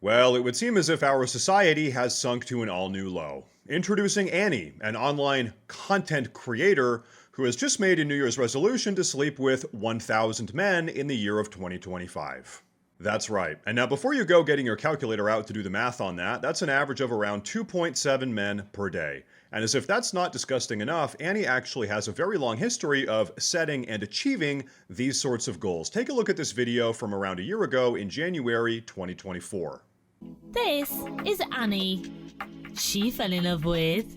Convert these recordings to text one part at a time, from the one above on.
Well, it would seem as if our society has sunk to an all new low. Introducing Annie, an online content creator who has just made a New Year's resolution to sleep with 1,000 men in the year of 2025. That's right. And now, before you go getting your calculator out to do the math on that, that's an average of around 2.7 men per day. And as if that's not disgusting enough, Annie actually has a very long history of setting and achieving these sorts of goals. Take a look at this video from around a year ago in January 2024. This is Annie. She fell in love with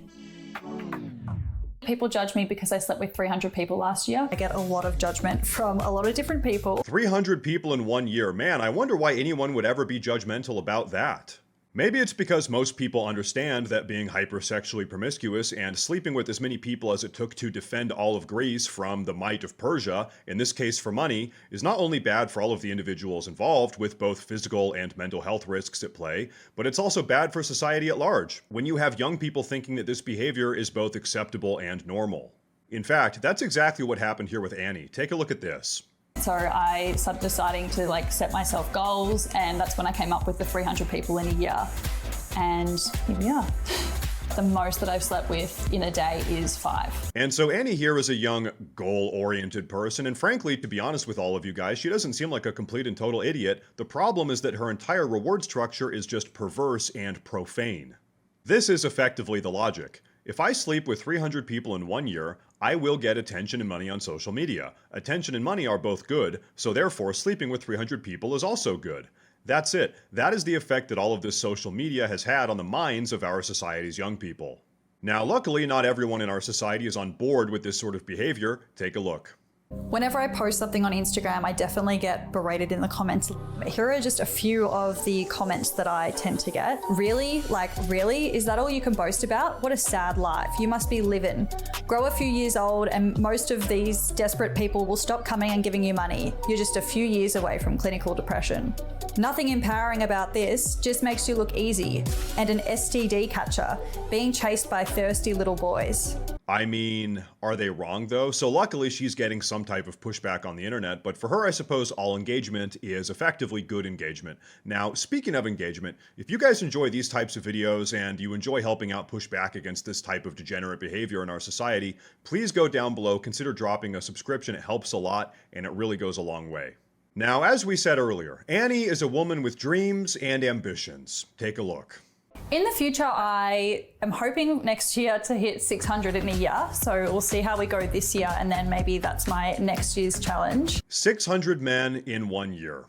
People judge me because I slept with 300 people last year. I get a lot of judgment from a lot of different people. 300 people in 1 year. Man, I wonder why anyone would ever be judgmental about that. Maybe it's because most people understand that being hypersexually promiscuous and sleeping with as many people as it took to defend all of Greece from the might of Persia, in this case for money, is not only bad for all of the individuals involved, with both physical and mental health risks at play, but it's also bad for society at large, when you have young people thinking that this behavior is both acceptable and normal. In fact, that's exactly what happened here with Annie. Take a look at this. So I started deciding to set myself goals, and that's when I came up with the 300 people in a year. And here we are. The most that I've slept with in a day is 5. And so Annie here is a young, goal-oriented person, and frankly, to be honest with all of you guys, she doesn't seem like a complete and total idiot. The problem is that her entire reward structure is just perverse and profane. This is effectively the logic. If I sleep with 300 people in 1 year, I will get attention and money on social media. Attention and money are both good, so therefore sleeping with 300 people is also good. That's it. That is the effect that all of this social media has had on the minds of our society's young people. Now, luckily, not everyone in our society is on board with this sort of behavior. Take a look. Whenever I post something on Instagram, I definitely get berated in the comments. Here are just a few of the comments that I tend to get. Really? Really? Is that all you can boast about? What a sad life. You must be living. Grow a few years old and most of these desperate people will stop coming and giving you money. You're just a few years away from clinical depression. Nothing empowering about this, just makes you look easy. And an STD catcher, being chased by thirsty little boys. I mean, are they wrong though? So luckily she's getting some type of pushback on the internet, but for her I suppose all engagement is effectively good engagement. Now, speaking of engagement, if you guys enjoy these types of videos and you enjoy helping out push back against this type of degenerate behavior in our society, please go down below, consider dropping a subscription. It helps a lot and it really goes a long way. Now, as we said earlier, Annie is a woman with dreams and ambitions. Take a look. In the future, I am hoping next year to hit 600 in a year. So we'll see how we go this year, and then maybe that's my next year's challenge. 600 men in 1 year.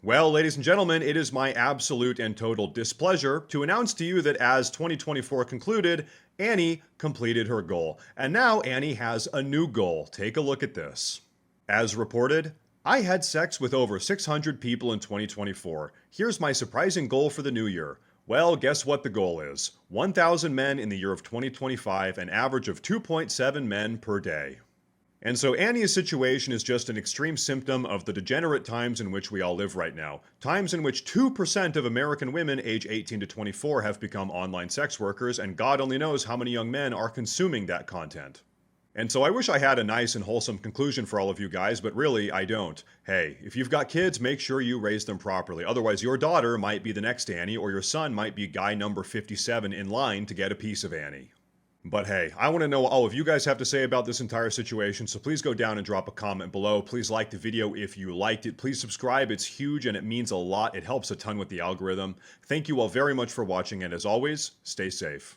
Well, ladies and gentlemen, it is my absolute and total displeasure to announce to you that as 2024 concluded, Annie completed her goal. And now Annie has a new goal. Take a look at this. As reported, I had sex with over 600 people in 2024. Here's my surprising goal for the new year. Well, guess what the goal is? 1,000 men in the year of 2025, an average of 2.7 men per day. And so Annie's situation is just an extreme symptom of the degenerate times in which we all live right now. Times in which 2% of American women age 18 to 24 have become online sex workers, and God only knows how many young men are consuming that content. And so I wish I had a nice and wholesome conclusion for all of you guys, but really, I don't. Hey, if you've got kids, make sure you raise them properly. Otherwise, your daughter might be the next Annie, or your son might be guy number 57 in line to get a piece of Annie. But hey, I want to know what all of you guys have to say about this entire situation, so please go down and drop a comment below. Please like the video if you liked it. Please subscribe. It's huge and it means a lot. It helps a ton with the algorithm. Thank you all very much for watching, and as always, stay safe.